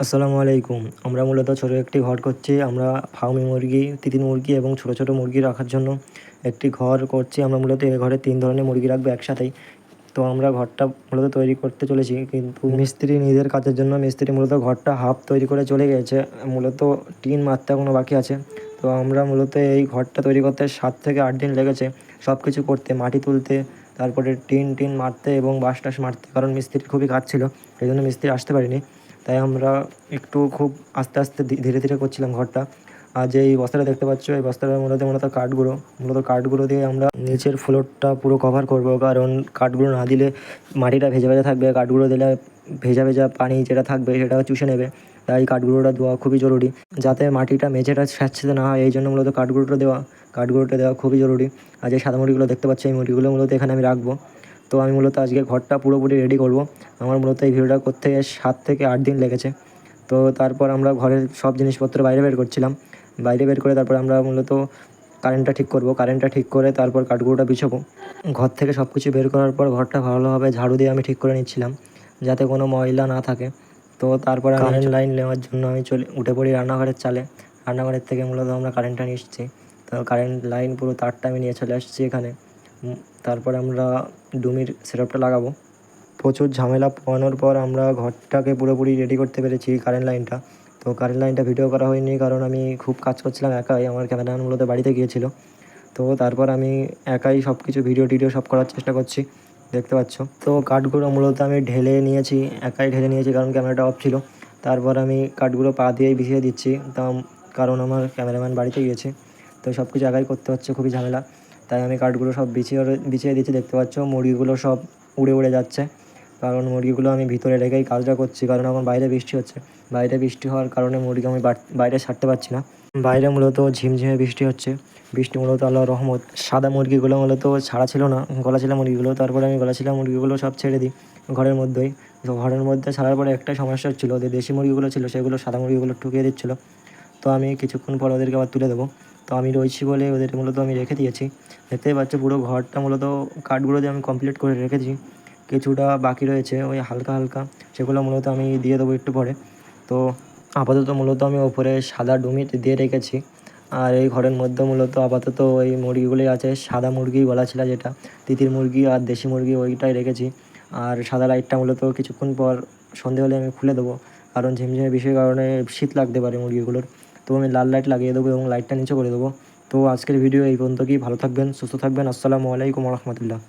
আসসালামু আলাইকুম। আমরা মূলত ছোট একটি ঘর করছি। আমরা ফার্মি মুরগি, তিতির মুরগি এবং ছোট, ছোট মুরগি রাখার জন্য একটি ঘর করছি। আমরা মূলত এ ঘরে ৩ ধরনের মুরগি রাখবো একসাথেই। তো আমরা ঘরটা মূলত তৈরি করতে চলেছি, কিন্তু মিস্ত্রি নিজের কাজের জন্য মিস্ত্রি মূলত ঘরটা হাফ তৈরি করে চলে গিয়েছে। মূলত টিন মারতে এখনও বাকি আছে। তো আমরা মূলত এই ঘরটা তৈরি করতে ৭ থেকে ৮ দিন লেগেছে। সব কিছু করতে, মাটি তুলতে, তারপরে টিন মারতে এবং বাঁশ টাশ মারতে। কারণ মিস্ত্রির খুবই কাজ ছিল, এই জন্য মিস্ত্রি আসতে পারেনি। তাই আমরা একটু খুব আস্তে আস্তে ধীরে ধীরে করছিলাম ঘরটা। আর যে এই বস্তাটা দেখতে পাচ্ছ, এই বস্তাটার মধ্যে কাঠগুলো দিয়ে আমরা নিচের ফ্লোরটা পুরো কভার করব। কারণ কাঠগুলো না দিলে মাটিটা ভেজা ভেজা থাকবে, কাঠগুলো দিলে ভেজা ভেজা পানি যেটা থাকবে সেটা চুষে নেবে। তাই কাঠগুঁড়োটা দেওয়া খুবই জরুরি, যাতে মাটিটা মেঝেটা স্যাঁতসেঁতে না হয়। এই জন্য মূলত কাঠগুঁড়োটা দেওয়া খুবই জরুরি। আর যে সাদা মুরগিগুলো দেখতে পাচ্ছ, এই মুরগিগুলো মূলত এখানে আমি রাখবো। তো আমি মূলত আজকে ঘরটা পুরোপুরি রেডি করব। আমার মূলত এই ভিডিওটা করতে ৭ থেকে 8 দিন লেগেছে। তো তারপর আমরা ঘরের সব জিনিসপত্র বাইরে বের করছিলাম। বাইরে বের করে তারপর আমরা মূলত কারেন্টটা ঠিক করব। কারেন্টটা ঠিক করে তারপর কাঠগুঁড়োটা বিছাবো। ঘর থেকে সব কিছু বের করার পর ঘরটা ভালোভাবে ঝাড়ু দিয়ে আমি ঠিক করে নিচ্ছিলাম, যাতে কোনো ময়লা না থাকে। তো তারপর কারেন্ট লাইন নেওয়ার জন্য আমি উঠে পড়ি রান্নাঘরের চালে। রান্নাঘরের থেকে মূলত আমরা কারেন্টটা নিয়ে এসেছি। তো কারেন্ট লাইন পুরো তারটা আমি নিয়ে চলে আসছি এখানে। তারপর আমরা ডুমির সেটআপটা লাগাবো। প্রচুর ঝামেলা পোহানোর পর আমরা ঘরটাকে পুরোপুরি রেডি করতে পেরেছি কারেন্ট লাইনটা। তো কারেন্ট লাইনটা ভিডিও করা হয়নি, কারণ আমি খুব কাজ করছিলাম একাই। আমার ক্যামেরাম্যান মূলত বাড়িতে গিয়েছিল। তো তারপর আমি একাই সব কিছু ভিডিও সব করার চেষ্টা করছি, দেখতে পাচ্ছ। তো কাঠগুলো মূলত আমি একাই ঢেলে নিয়েছি, কারণ ক্যামেরাটা অফ ছিল। তারপর আমি কাঠগুলো পা দিয়েই বিছিয়ে দিচ্ছি, কারণ আমার ক্যামেরাম্যান বাড়িতে গিয়েছে। তো সব কিছু একাই করতে হচ্ছে, খুবই ঝামেলা। তাই আমি কাঠগুলো সব বিছিয়ে দিচ্ছি, দেখতে পাচ্ছ। মুরগিগুলো সব উড়ে উড়ে যাচ্ছে, কারণ মুরগিগুলো আমি ভিতরে রেখেই কাজটা করছি। কারণ এখন বাইরে বৃষ্টি হচ্ছে। বাইরে বৃষ্টি হওয়ার কারণে মুরগি আমি বাইরে ছাড়তে পারছি না। বাইরে মূলত ঝিমঝিমে বৃষ্টি হচ্ছে। বৃষ্টি মূলত আল্লাহর রহমত। সাদা মুরগিগুলো মূলত ছাড়া ছিল না, গলা ছিল মুরগিগুলো। তারপরে আমি গলা ছিল মুরগিগুলো সব ছেড়ে দিই ঘরের মধ্যেই। তো ঘরের মধ্যে ছাড়ার পরে একটাই সমস্যা হচ্ছিলো, ওদের দেশি মুরগিগুলো ছিল সেগুলো সাদা মুরগিগুলো ঠুকিয়ে দিচ্ছিলো। তো আমি কিছুক্ষণ পর ওদেরকে আবার তুলে দেবো। তো আমি রয়েছি বলে ওদের মূলত আমি রেখে দিয়েছি। দেখতেই পাচ্ছ পুরো ঘরটা মূলত কাঠগুলো দিয়ে আমি কমপ্লিট করে রেখেছি। কিছুটা বাকি রয়েছে ওই হালকা হালকা, সেগুলো মূলত আমি দিয়ে দেবো একটু পরে। তো আপাতত মূলত আমি ওপরে সাদা ডুমি দিয়ে রেখেছি। আর এই ঘরের মধ্যে মূলত আপাতত ওই মুরগিগুলোই আছে। সাদা মুরগি গলা ছিল যেটা, তিতির মুরগি আর দেশি মুরগি ওইটাই রেখেছি। আর সাদা লাইটটা মূলত কিছুক্ষণ পর সন্ধে হলে আমি খুলে দেবো, কারণ ঝিমঝিমে বৃষ্টির কারণে শীত লাগতে পারে মুরগিগুলোর। তো আমি লাল লাইট লাগিয়ে দেবো এবং লাইটটা নিচে করে দেবো। তো আজকের ভিডিও এই পর্যন্ত। কি ভালো থাকবেন, সুস্থ থাকবেন। আসসালামু আলাইকুম রহমতুল্লাহ।